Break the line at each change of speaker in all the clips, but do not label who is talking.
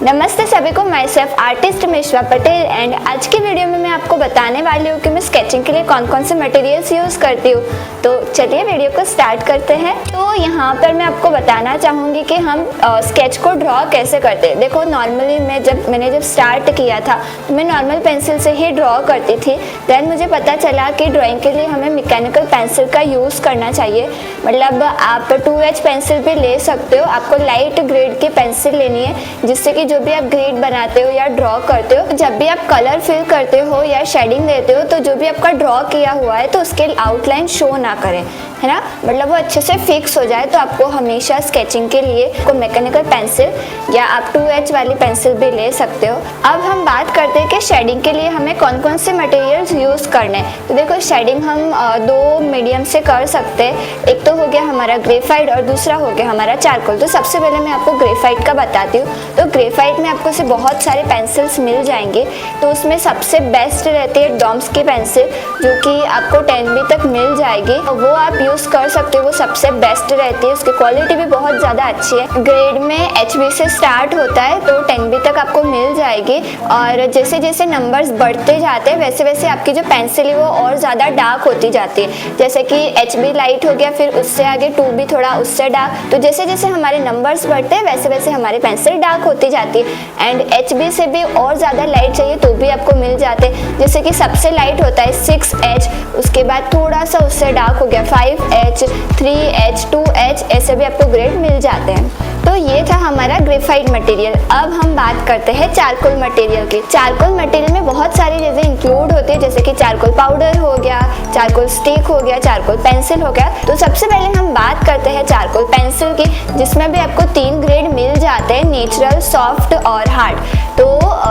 नमस्ते सभी को, my self artist Mishra Patel and आज की वीडियो में मैं आपको बताने वाली हूँ कि मैं स्केचिंग के लिए कौन कौन से मटेरियल्स यूज़ करती हूँ। तो चलिए वीडियो को स्टार्ट करते हैं। तो यहाँ पर मैं आपको बताना चाहूँगी कि हम स्केच को ड्रॉ कैसे करते हैं। देखो नॉर्मली मैंने जब स्टार्ट किया था तो मैं नॉर्मल पेंसिल से ही ड्रॉ करती थी। देन मुझे पता चला कि ड्राइंग के लिए हमें मैकेनिकल पेंसिल का यूज़ करना चाहिए। मतलब आप 2H पेंसिल भी ले सकते हो, आपको लाइट ग्रेड की पेंसिल लेनी है जिससे कि जो भी आप ग्रेड बनाते हो या ड्रॉ करते हो, जब भी आप कलर फिल करते हो या शेडिंग देते हो तो जो भी आपका ड्रॉ किया हुआ है तो उसके आउटलाइन शो ना करें, है ना। मतलब वो अच्छे से फिक्स हो जाए। तो आपको हमेशा स्केचिंग के लिए को मैकेनिकल पेंसिल या आप 2H वाली पेंसिल भी ले सकते हो। अब हम बात करते हैं कि शेडिंग के लिए हमें कौन कौन से मटेरियल्स यूज़ करने हैं। तो देखो शेडिंग हम दो मीडियम से कर सकते हैं। एक तो हो गया हमारा ग्रेफाइट और दूसरा हो गया हमारा चारकोल। तो सबसे पहले मैं आपको ग्रेफाइट का बताती हूँ। तो ग्रेफाइट में आपको से बहुत सारे पेंसिल्स मिल जाएंगे। तो उसमें सबसे बेस्ट रहती है डॉम्स की पेंसिल जो कि आपको 10B तक मिल जाएगी। वो आप यूज़ कर सकते हो, वो सबसे बेस्ट रहती है। उसकी क्वालिटी भी बहुत ज़्यादा अच्छी है। ग्रेड में HB से स्टार्ट होता है तो 10B तक आपको मिल जाएगी। और जैसे जैसे नंबर्स बढ़ते जाते हैं वैसे वैसे आपकी जो पेंसिल है वो और ज़्यादा डार्क होती जाती है। जैसे कि HB लाइट हो गया, फिर उससे आगे 2B थोड़ा उससे डार्क। तो जैसे जैसे हमारे नंबर्स बढ़ते हैं वैसे वैसे हमारी पेंसिल डार्क होती जाती है। एंड HB से भी और ज़्यादा लाइट चाहिए तो भी आपको मिल जाते हैं। जैसे कि सबसे लाइट होता है 6H, उसके बाद थोड़ा सा उससे डार्क हो गया 5H, 3H, 2H, ऐसे भी आपको ग्रेड मिल जाते हैं। तो ये था हमारा ग्रेफाइट मटेरियल। अब हम बात करते हैं चारकोल मटेरियल की। चारकोल मटेरियल में बहुत सारी चीज़ें इंक्लूड होती है, जैसे कि चारकोल पाउडर हो गया, चारकोल स्टिक हो गया, चारकोल पेंसिल हो गया। तो सबसे पहले हम बात करते हैं चारकोल पेंसिल की, जिसमें भी आपको 3 ग्रेड मिल जाते हैं, नेचुरल, सॉफ्ट और हार्ड। तो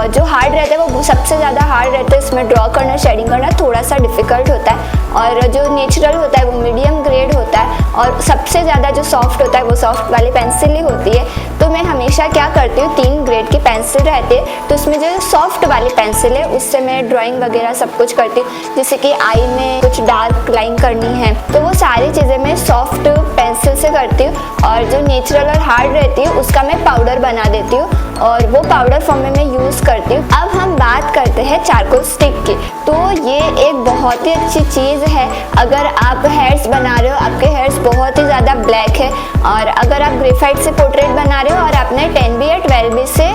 जो हार्ड रहता है वो सबसे ज़्यादा हार्ड रहता है, इसमें ड्रॉ करना, शेडिंग करना थोड़ा सा डिफिकल्ट होता है। और जो नेचुरल होता है वो मीडियम ग्रेड होता है। और सबसे ज़्यादा जो सॉफ्ट होता है वो सॉफ्ट वाली पेंसिल ही होती है। तो मैं हमेशा क्या करती हूँ, 3 ग्रेड की पेंसिल रहती है तो उसमें जो सॉफ्ट वाली पेंसिल है उससे मैं ड्राइंग वगैरह सब कुछ करती हूँ। जैसे कि आई में कुछ डार्क लाइन करनी है तो वो सारी चीज़ें मैं सॉफ्ट पेंसिल से करती हूँ। और जो नेचुरल और हार्ड रहती है उसका मैं पाउडर बना देती हूँ और वो पाउडर फॉर्म में मैं यूज़ करती हूँ। अब हम बात करते हैं चारकोल स्टिक की। तो ये एक बहुत ही अच्छी चीज़ है। अगर आप हेयर्स बना रहे हो, आपके हेयर्स बहुत ही ज़्यादा ब्लैक है, और अगर आप ग्रेफाइट से पोर्ट्रेट बना रहे हो और आपने 10B या 12B से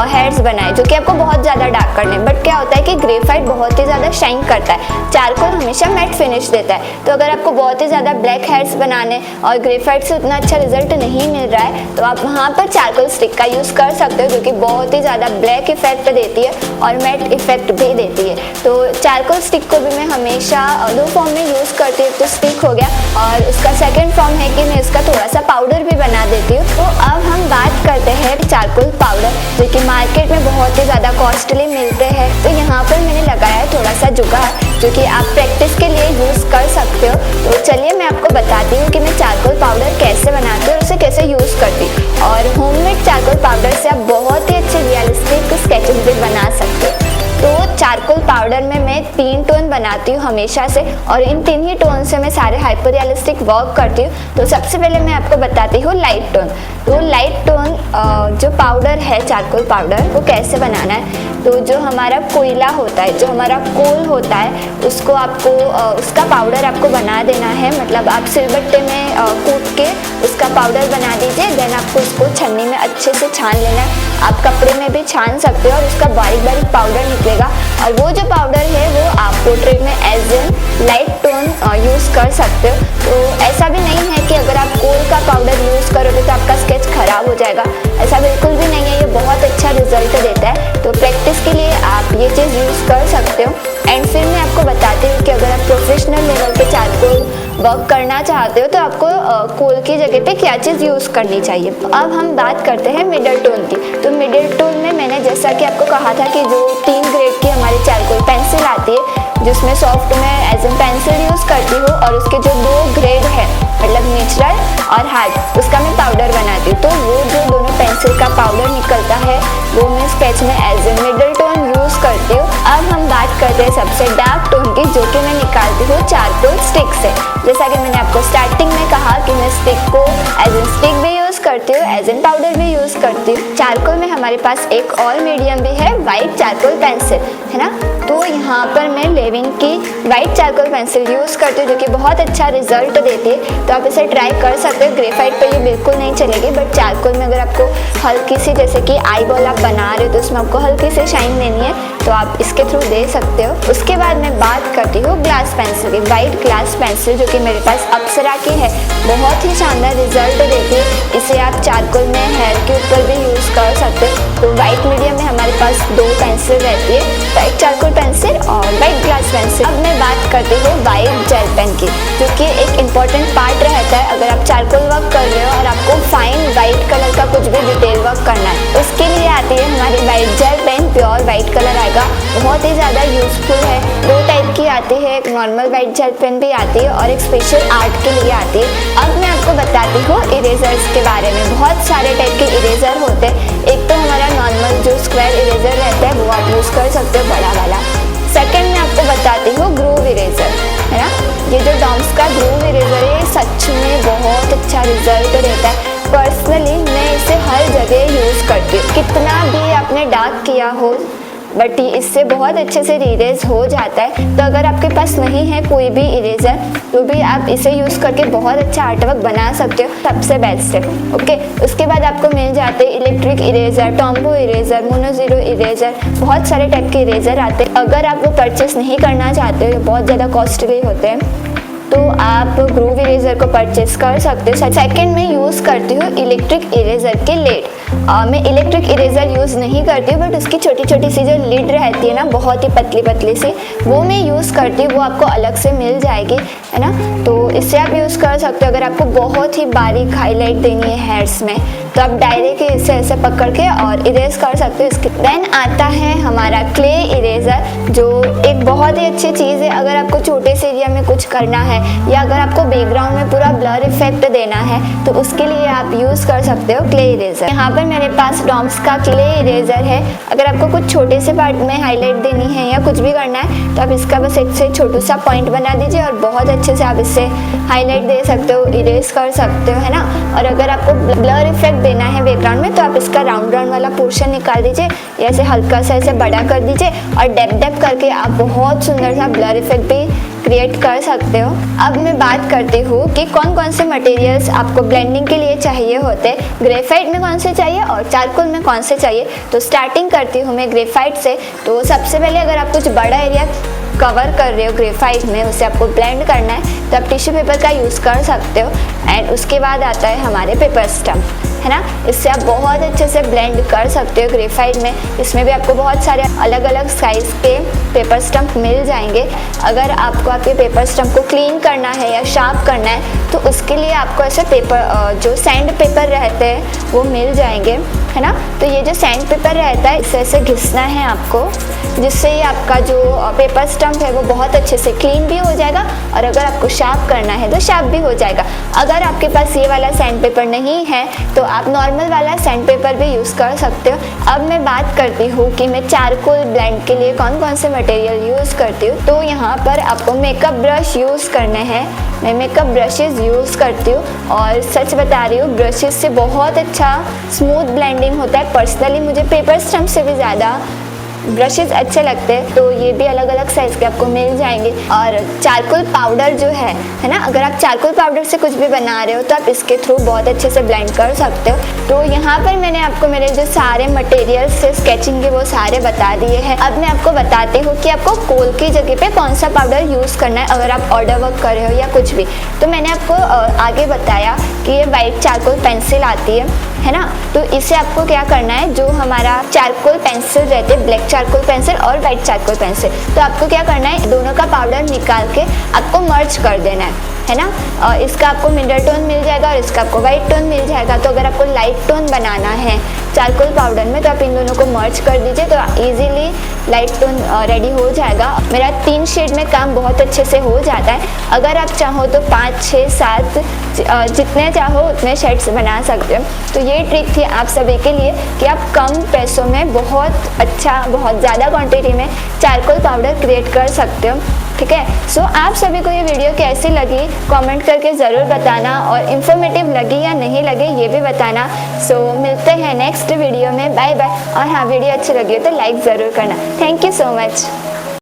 हेयर्स बनाए जो कि आपको बहुत ज़्यादा डार्क करने, बट क्या होता है कि ग्रेफाइट बहुत ही ज़्यादा शाइन करता है, चारकोल हमेशा मैट फिनिश देता है। तो अगर आपको बहुत ही ज़्यादा ब्लैक हेयर्स बनाने और ग्रेफाइट से उतना अच्छा रिजल्ट नहीं मिल रहा है तो आप वहाँ पर चारकोल स्टिक का यूज़ कर सकते हो, जो कि बहुत ही ज़्यादा ब्लैक इफेक्ट देती है और मैट इफेक्ट भी देती है। तो चारकोल स्टिक को भी मैं हमेशा 2 फॉर्म में यूज़ करती हूँ। तो स्टिक हो गया और उसका सेकेंड फॉर्म है कि मैं इसका थोड़ा सा पाउडर भी बना देती हूँ। तो अब हम बात करते हैं चारकोल पाउडर, जो कि मार्केट में बहुत ही ज़्यादा कॉस्टली मिलते हैं। तो यहाँ पर मैंने लगाया है थोड़ा सा जुगाड़ जो कि आप प्रैक्टिस के लिए यूज़ कर सकते हो। तो चलिए मैं आपको बताती हूँ कि मैं चारकोल पाउडर कैसे बनाती हूँ और उसे कैसे यूज़ करती हूँ। और होममेड चारकोल पाउडर से आप बहुत ही अच्छे रियलिस्टिक स्केचेस भी बना सकते हो। तो चारकोल पाउडर में मैं 3 टोन बनाती हूँ हमेशा से, और इन 3 ही टोन से मैं सारे हाइपर रियलिस्टिक वर्क करती हूँ। तो सबसे पहले मैं आपको बताती हूँ लाइट टोन। तो लाइट टोन जो पाउडर है चारकोल पाउडर, वो कैसे बनाना है। तो जो हमारा कोयला होता है, जो हमारा कोल होता है, उसको आपको उसका पाउडर आपको बना देना है। मतलब आप सिलबट्टे में कूट के उसका पाउडर बना दीजिए। देन आपको उसको छन्नी में अच्छे से छान लेना है। आप कपड़े में भी छान सकते हो और उसका बारीक बारीक पाउडर निकलेगा। और वो जो पाउडर है वो आप पोर्ट्रेट में as an light tone use कर सकते हो। तो ऐसा भी नहीं है कि अगर आप कोल का पाउडर यूज़ करोगे तो आपका स्केच खराब हो जाएगा, ऐसा बिल्कुल भी नहीं है। ये बहुत अच्छा रिजल्ट देता है। तो प्रैक्टिस के लिए आप ये चीज़ यूज़ कर सकते हो। एंड फिर मैं आपको बताती हूँ कि अगर आप प्रोफेशनल लेवल पे चारकोल वर्क करना चाहते हो तो आपको कोल की जगह पे क्या चीज़ यूज़ करनी चाहिए। अब हम बात करते हैं मिडल टोन की। तो मिडल टोन में मैंने जैसा कि आपको कहा था कि जो 3 ग्रेड की हमारी चारकोल पेंसिल आती है, जिसमें सॉफ्ट में एज एन पेंसिल यूज़ करती हूँ, और उसके जो 2 ग्रेड है मतलब नेचुरल और हार्ड, उसका मैं पाउडर बनाती हूँ। तो वो जो दोनों पेंसिल का पाउडर निकलता है वो मैं स्केच में as a middle tone use करती हूँ। अब हम बात करते हैं सबसे डार्क टोन की, जो कि मैं निकालती हूँ चारकोल स्टिक से। जैसा कि मैंने आपको स्टार्टिंग में कहा कि मैं स्टिक को एज ए स्टिक भी यूज़ यूज़ करती हूँ, एज एन पाउडर भी यूज़ करती हूँ। चारकोल में हमारे पास एक और मीडियम भी है, वाइट चारकोल पेंसिल, है ना। तो यहाँ पर मैं लेविंग की वाइट चारकोल पेंसिल यूज़ करती हूँ, जो कि बहुत अच्छा रिजल्ट देती है। तो आप इसे ट्राई कर सकते हो। ग्रेफाइट पे ये बिल्कुल नहीं चलेगी, बट चारकोल में अगर आपको हल्की सी, जैसे कि आई बॉल आप बना रहे हो तो उसमें आपको हल्की सी शाइन देनी है, तो आप इसके थ्रू दे सकते हो। उसके बाद मैं बात करती हूँ ग्लास पेंसिल की, वाइट ग्लास पेंसिल, जो कि मेरे पास अप्सरा की है। बहुत ही शानदार रिजल्ट देती है। इसे आप चारकोल में हेयर के ऊपर भी यूज़ कर सकते हो। तो वाइट मीडियम में हमारे पास दो पेंसिल रहती है, वाइट चारकोल पेंसिल और वाइट ग्लास पेंसिल। अब मैं बात करती हूँ वाइट जेल पेन की, जो कि एक इम्पॉर्टेंट पार्ट रहता है अगर आप चारकोल वर्क कर रहे हो और आपको फाइन वाइट कलर का कुछ भी डिटेल वर्क करना है। उसके लिए आती है हमारी white gel pen, pure white colour आएगा, बहुत ही ज़्यादा यूजफुल है। दो टाइप की आती है, एक नॉर्मल वाइट जेल पेन भी आती है और एक स्पेशल आर्ट के लिए आती है। अब मैं आपको बताती हूँ इरेजर्स के बारे में। बहुत सारे टाइप के इरेजर होते हैं। एक तो हमारा नॉर्मल जो स्क्वायर इरेजर रहता है वो आप यूज़ कर सकते हो, बड़ा वाला। सेकंड मैं आपको बताती हूँ ग्रूव इरेजर, है ना। ये जो डॉम्स का ग्रूव इरेजर है, सच में बहुत अच्छा रिजल्ट देता है। पर्सनली मैं इसे हर जगह यूज़ करती हूँ, कितना भी आपने डार्क किया हो, बट इससे बहुत अच्छे से इरेज हो जाता है। तो अगर आपके पास नहीं है कोई भी इरेजर, तो भी आप इसे यूज़ करके बहुत अच्छा आर्टवर्क बना सकते हो, सबसे बेस्ट है। ओके, उसके बाद आपको मिल जाते हैं electric eraser, Tombow eraser, Mono Zero eraser, बहुत सारे टाइप के इरेजर आते हैं। अगर आप वो परचेस नहीं करना चाहते हो, बहुत ज़्यादा कॉस्टली होते हैं, तो आप ग्रूव इरेजर को परचेस कर सकते हो। सेकंड मैं यूज़ करती हूँ इलेक्ट्रिक इरेजर के लिड। मैं इलेक्ट्रिक इरेजर यूज़ नहीं करती हूँ, बट उसकी छोटी छोटी सी जो लिड रहती है ना, बहुत ही पतली पतली सी, वो मैं यूज़ करती हूँ। वो आपको अलग से मिल जाएगी, है ना। तो इससे आप यूज़ कर सकते हो। अगर आपको बहुत ही बारीक हाईलाइट देनी है हेयर्स में, तो आप डायरेक्ट इसे ऐसे पकड़ के और इरेज कर सकते हो। इसके देन आता है हमारा क्ले इरेजर, जो एक बहुत ही अच्छी चीज़ है अगर आपको छोटे से एरिया में कुछ करना है, या अगर आपको बैकग्राउंड में पूरा ब्लर इफेक्ट देना है, तो उसके लिए आप यूज़ कर सकते हो क्ले इरेजर। यहाँ पर मेरे पास डॉम्स का क्ले इरेजर है। अगर आपको कुछ छोटे से पार्ट में हाईलाइट देनी है या कुछ भी करना है, तो आप इसका बस एक से छोटू सा पॉइंट बना दीजिए और बहुत अच्छे से आप इससे हाईलाइट दे सकते हो, इरेज कर सकते हो, है ना। और अगर आपको ब्लर इफेक्ट देना है बैकग्राउंड में, तो आप इसका राउंड राउंड वाला पोर्शन निकाल दीजिए, या ऐसे हल्का सा ऐसे बड़ा कर दीजिए और डैप करके आप बहुत सुंदर सा ब्लर इफेक्ट भी क्रिएट कर सकते हो। अब मैं बात करती हूँ कि कौन कौन से मटेरियल्स आपको ब्लेंडिंग के लिए चाहिए होते हैं। ग्रेफाइट में कौन से चाहिए और चारकोल में कौन से चाहिए। तो स्टार्टिंग करती हूँ मैं ग्रेफाइट से। तो सबसे पहले अगर आप कुछ बड़ा एरिया कवर कर रहे हो ग्रेफाइट में, उसे आपको ब्लेंड करना है, तो आप टिश्यू पेपर का यूज़ कर सकते हो। एंड उसके बाद आता है हमारे पेपर स्टम्प, है ना। इससे आप बहुत अच्छे से ब्लेंड कर सकते हो ग्रेफाइट में। इसमें भी आपको बहुत सारे अलग अलग साइज़ के पेपर स्टम्प मिल जाएंगे। अगर आपको आपके पेपर स्टम्प को क्लीन करना है या शार्प करना है, तो उसके लिए आपको ऐसे पेपर जो सैंड पेपर रहते हैं वो मिल जाएंगे, है ना। तो ये जो सैंड पेपर रहता है, इसे ऐसे घिसना है आपको, जिससे ये आपका जो पेपर स्टम्प है वो बहुत अच्छे से क्लीन भी हो जाएगा, और अगर आपको शार्प करना है तो शार्प भी हो जाएगा। अगर आपके पास ये वाला सैंड पेपर नहीं है, तो आप नॉर्मल वाला सैंड पेपर भी यूज़ कर सकते हो। अब मैं बात करती हूँ कि मैं चारकोल ब्लेंड के लिए कौन कौन से मटेरियल यूज़ करती हूँ। तो यहाँ पर आपको मेकअप ब्रश यूज़ करने हैं। मैं मेकअप ब्रशेज़ यूज़ करती हूँ, और सच बता रही हूँ, ब्रशेज़ से बहुत अच्छा स्मूथ ब्लेंडिंग होता है। पर्सनली मुझे पेपर स्टम्प से भी ज़्यादा ब्रशेज़ अच्छे लगते हैं। तो ये भी अलग अलग साइज़ के आपको मिल जाएंगे। और चारकोल पाउडर जो है ना, अगर आप चारकोल पाउडर से कुछ भी बना रहे हो, तो आप इसके थ्रू बहुत अच्छे से ब्लेंड कर सकते हो। तो यहाँ पर मैंने आपको मेरे जो सारे मटेरियल्स से स्केचिंग के वो सारे बता दिए हैं। अब मैं आपको बताती हूँ कि आपको कोल की जगह पे कौन सा पाउडर यूज़ करना है अगर आप ऑर्डर वर्क कर रहे हो या कुछ भी। तो मैंने आपको आगे बताया कि ये वाइट चारकोल पेंसिल आती है ना। तो इसे आपको क्या करना है, जो हमारा चारकोल पेंसिल रहते हैं, ब्लैक चारकोल पेंसिल और वाइट चारकोल पेंसिल, तो आपको क्या करना है, दोनों का पाउडर निकाल के आपको मर्ज कर देना है ना। और इसका आपको मिडल टोन मिल जाएगा और इसका आपको वाइट टोन मिल जाएगा। तो अगर आपको लाइट टोन बनाना है चारकोल पाउडर में, तो आप इन दोनों को मर्ज कर दीजिए, तो इजीली लाइट टोन रेडी हो जाएगा। मेरा 3 शेड में काम बहुत अच्छे से हो जाता है। अगर आप चाहो तो 5, 6, 7 जितने चाहो उतने शेड्स बना सकते हो। तो ये ट्रिक थी आप सभी के लिए कि आप कम पैसों में बहुत अच्छा, बहुत ज़्यादा क्वांटिटी में चारकोल पाउडर क्रिएट कर सकते हो। ठीक है। सो आप सभी को ये वीडियो कैसी लगी कमेंट करके ज़रूर बताना, और इन्फॉर्मेटिव लगी या नहीं लगी ये भी बताना। सो मिलते हैं नेक्स्ट वीडियो में, बाय बाय। और हाँ, वीडियो अच्छी लगी हो तो लाइक ज़रूर करना। Thank you so much.